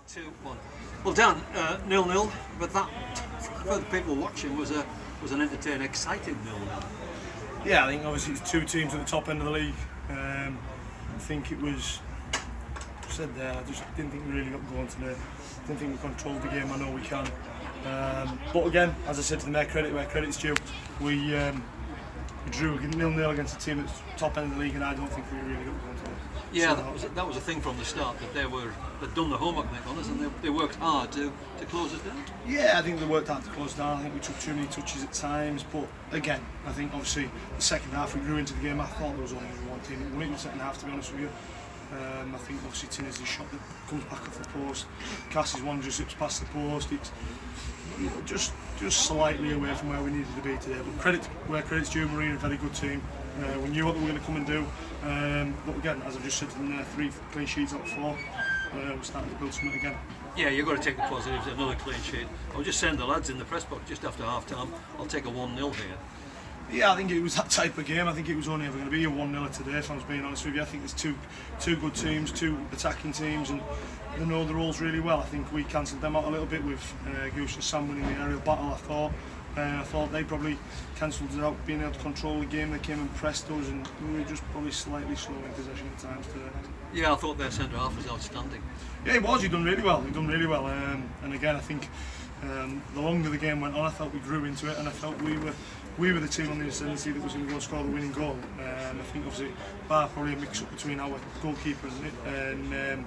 2-1. Well, Dan, 0-0, but that for the people watching was an entertaining, exciting 0-0. Yeah, I think obviously it's two teams at the top end of the league. I think it was said there. I just didn't think we really got going today. Didn't think we controlled the game. I know we can, but again, as I said, to them, where credit's due. We drew 0-0 against a team that's top end of the league, and I don't think we really got going today. Yeah, that was a thing from the start, that they'd done the homework on us, and they worked hard to close us down. Yeah, I think they worked hard to close down. I think we took too many touches at times, but again, I think obviously the second half we grew into the game. I thought there was only one team that won it in the second half, to be honest with you. I think obviously Tinner's shot that comes back off the post, Cassie's one just zips past the post. It's just slightly away from where we needed to be today. But where credit's due, Marine are a very good team. We knew what they were going to come and do, but again, as I've just said to them there, 3 clean sheets out of 4. We're starting to build something again. Yeah, you've got to take the positives. Another clean sheet. I was just saying to the lads in the press box just after half time, I'll take a 1-0 here. Yeah, I think it was that type of game. I think it was only ever going to be a 1-0 today, if I was being honest with you. I think there's two good teams, 2 attacking teams, and they know the roles really well. I think we cancelled them out a little bit with Goose and Sam winning the aerial battle, I thought they probably cancelled it out, being able to control the game. They came and pressed us, and we were just probably slightly slow in possession at times today. Yeah, I thought their centre half was outstanding. Yeah, he was. He done really well. And again, I think the longer the game went on, I felt we grew into it, and I felt we were the team on the ascendancy that was going to go and score the winning goal. I think obviously bar probably a mix up between our goalkeeper and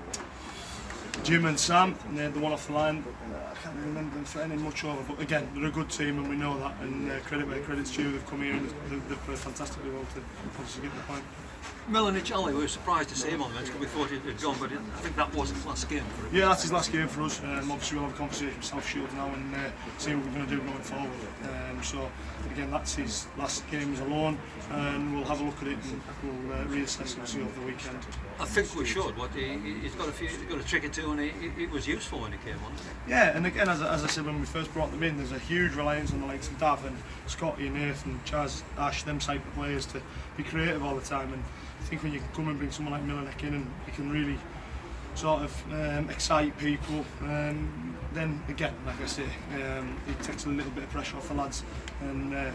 Jim and Sam, and they had the one off the line. I can't remember them threatening much over, but again, they're a good team and we know that, and credit where credit's due. They've come here and they've played fantastically well to obviously get the point. Milanic Ali, we were surprised to see him on the bench because we thought he'd gone, but I think that was his last game for him. Yeah, that's his last game for us. Obviously we'll have a conversation with South Shields now and see what we're going to do going forward. So again, that's his last game as a loan, and we'll have a look at it and we'll reassess and see over the weekend. I think we should. He's got a trick or two, and it was useful when he came on. Yeah, and again, as I said when we first brought them in, there's a huge reliance on the likes of Dav and Scotty and Nathan, Chaz, Ash, them type of players to be creative all the time. And I think when you can come and bring someone like Milanic in and you can really sort of excite people, then again, like I say, it takes a little bit of pressure off the lads. And I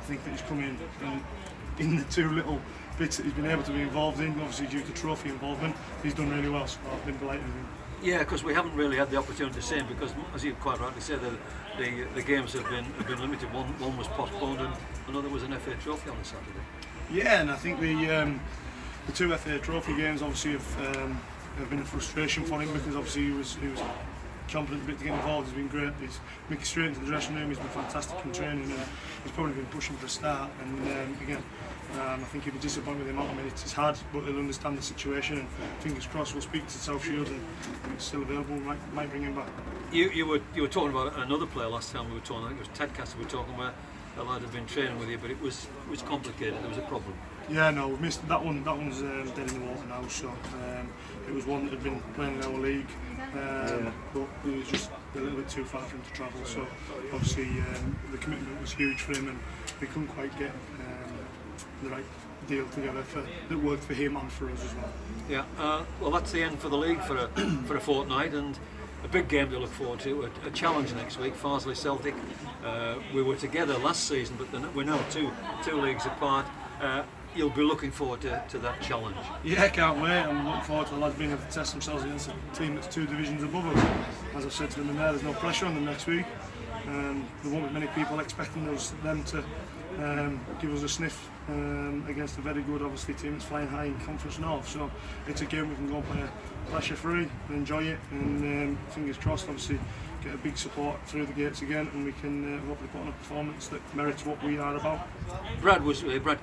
think that he's come in the 2 little bits that he's been able to be involved in, obviously due to trophy involvement, he's done really well, so I've been delighted with him. Yeah, because we haven't really had the opportunity to see him, because as you quite rightly said, the games have been limited. One was postponed and another was an FA Trophy on the Saturday. Yeah, and I think the 2 FA Trophy games obviously have been a frustration for him, because obviously he was confident a bit to get involved. He's been great. He's moved straight into the dressing room. He's been fantastic in training, and he's probably been pushing for a start. And again, I think he'll be disappointed with the amount of minutes he's had, but he'll understand the situation. And fingers crossed, we'll speak to South Shields, and if it's still available, we might bring him back. You were talking about another player last time we were talking. I think it was Ted Castle we were talking where a lad had been training with you, but it was complicated. There was a problem. Yeah, no, we've missed that one. That one's dead in the water now. So it was one that had been playing in our league, but it was just a little bit too far for him to travel. So obviously the commitment was huge for him, and we couldn't quite get the right deal together that worked for him and for us as well. Yeah, well, that's the end for the league for a fortnight, and a big game to look forward to. A challenge next week, Farsley Celtic. We were together last season, but we're now two leagues apart. You'll be looking forward to that challenge. Yeah, can't wait. I'm looking forward to the lads being able to test themselves against a team that's 2 divisions above us. As I've said to them in there's no pressure on them next week. There won't be many people expecting them to give us a sniff against a very good, obviously, team that's flying high in Conference North. So it's a game we can go and play pressure-free and enjoy it, and fingers crossed, obviously, get a big support through the gates again, and we can hopefully put on a performance that merits what we are about. Brad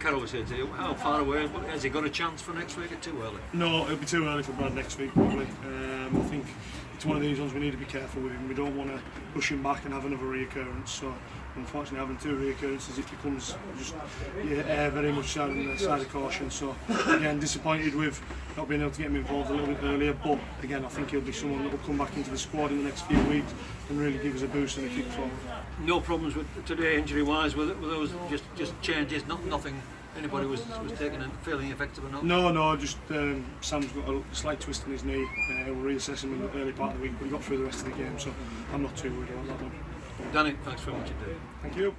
Carroll was here to you. How far away? Has he got a chance for next week or too early? No, it'll be too early for Brad next week, probably. I think it's one of these ones we need to be careful with him. We don't want to push him back and have another reoccurrence. So unfortunately, having 2 reoccurrences, it becomes just very much on the side of caution. So again, disappointed with not being able to get him involved a little bit earlier. But again, I think he'll be someone that will come back into the squad in the next few weeks and really give us a boost and a kick forward. No problems with today injury-wise. Were those just changes? Nothing anybody was taken and feeling effective or not? No, just Sam's got a slight twist in his knee. We'll reassess him in the early part of the week, but he got through the rest of the game, so I'm not too worried about that one. Danny, thanks very much indeed. Thank you.